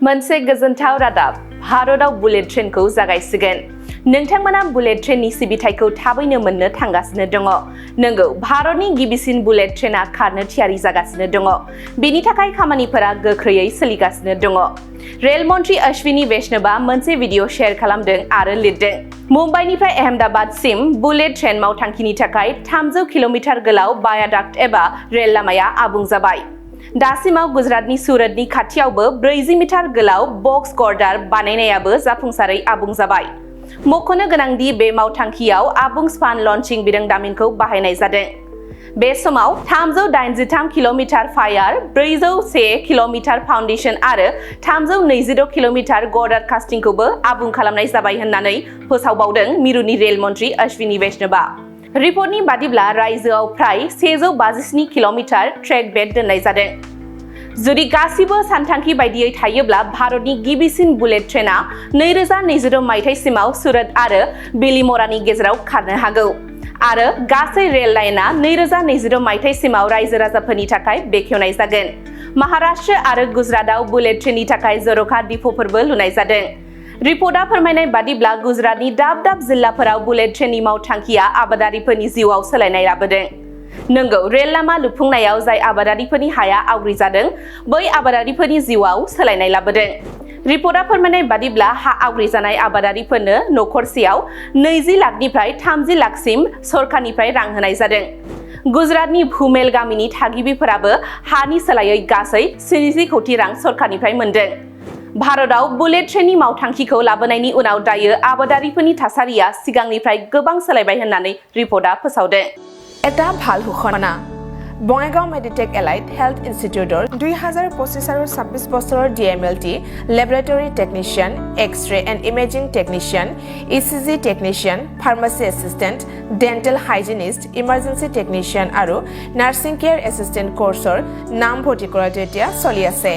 मोनसे गोजोनथाव रादाब भारतआव बुलेट ट्रेनखौ जागायसिगोन। नोंथांमोना बुलेट ट्रेननि सिबिथायखौ थाबैनो मोननो थांगासिनो दङ। नंगौ, भारतनि गिबिसिन बुलेट ट्रेनआ खारनो थियारि जागासिनो दङ। बेनि थाखाय खामानिफोरा गोख्रैयै सोलिगासिनो दङ। रेल मन्त्री अश्विनी वैष्णवआ मोनसे भिडिअ शेयार खालामदों आरो लिरदों, मुम्बाइनिफ्राय अहमदाबादसिम बुलेट ट्रेन मावथांखिनि थाखाय 300 किल'मिटार गोलाव वायाडाक्ट एबा रेल लामाया आबुं जाबाय। दासिमाव गुजरातनि सुरतनि खाथियावबो 40 मिटार गोलाव बक्स गर्डार बानायनायाबो जाफुंसारै आबुं जाबाय। मख'नो गोनांदि बे मावथांखियाव आबुं स्पान लन्चिं बिरोंदामिनखौ बाहायनाय जादों। बे समाव 383 किल'मिटार फायार, 401 किल'मिटार फाउन्डेसन आरो 326 किल'मिटार गर्डार कास्टिंखौबो आबुं खालामनाय जाबाय होननानै फोसावबावदों मिरुनि रेल मन्त्री अश्विनी वैष्णवआ। रिपर्टनि बादिब्ला रायजोआव फ्राय 157 किल'मिटार ट्रेक बेड दोननाय जादों। जुदि गासिबो सानथांखि बायदियै थायोब्ला भारतनि गिबिसिन बुलेट ट्रेनआ 2020 मायथाइसिमाव सुरत आरो बिलिम'रानि गेजेराव खारनो हागौ आरो गासै रेल लाइनआ 2020 मायथाइसिमाव रायजो राजाफोरनि थाखाय बेखेवनाय जागोन। महाराष्ट्र आरो गुजरातआव बुलेट ट्रेननि थाखाय जर'खा डिपोफोरबो लुनाय जादों। रिपर्टआ फोरमायनाय बादिब्ला गुजरातनि दाब दाब जिल्लाफोराव बुलेट ट्रेननि मावथांखिया आबादारिफोरनि जिउआव सोलायनाय लाबोदों। नंगौ, रेल लामा लुफुंनायाव जाय आबादारिफोरनि हाया आवग्रिजादों, बै आबादारिफोरनि जिउआव सोलायनाय लाबोदों। रिपर्टआ फोरमायनाय बादिब्ला हा आवग्रिजानाय आबादारिफोरनो नखरसेयाव 20 लाखनिफ्राय 30 लाखसिम सरकारनिफ्राय रां होनाय जादों। गुजरातनि भुमेल गामिनि थागिबिफोराबो हानि सोलायै गासै 70 कोटि रां सरकारनिफ्राय मोनदों। भारतआव बुलेट ट्रेननि मावथांखिखौ लाबोनायनि उनाव दायो आबादारिफोरनि थासारिया सिगांनिफ्राय गोबां सोलायबाय होननानै रिपर्टआ फोसावदों। এটা ভাল ঘোষণা। বঙাইগাঁও মেডিটেক এলাইট হেল্থ ইনষ্টিটিউটৰ 2025 আৰু 26 বছৰৰ DMLT laboratory technician, X-ray and imaging technician, ECG technician, pharmacy assistant, dental hygienist, emergency technician আৰু নাৰ্ছিং কেয়াৰ এছিষ্টেণ্ট কোৰ্চৰ নামভৰ্তি কৰাটো এতিয়া চলি আছে।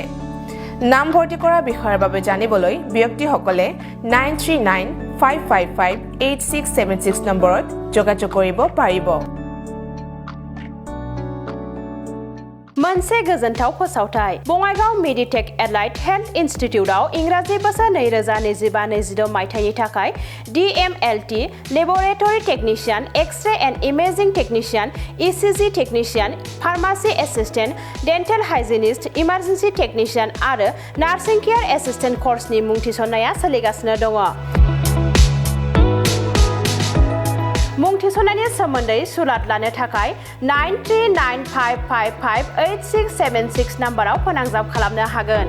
নামভৰ্তি কৰা বিষয়ৰ বাবে জানিবলৈ ব্যক্তিসকলে 9395558676 নম্বৰত যোগাযোগ কৰিব পাৰিব। मोनसे गोजोनथाव फोसावथाय। बङाइगाव मेडिटेक एलाइट हेल्थ इनस्टिट्यूटआव इंराजि बोसोर 2025-26 मायथाइनि थाखाय DMLT laboratory technician, X ray and imaging technician, ECG technician, pharmacy assistant, dental hygienist, emergency technician आरो नार्सिं केयार एसिस्टेंट कोर्सनि मुं थिसननाया सोलिगासिनो दङ। मुं थिसननायनि सोमोन्दै सुलाद लानो थाखाय 9395558676 नाम्बाराव फोनांजाब खालामनो हागोन।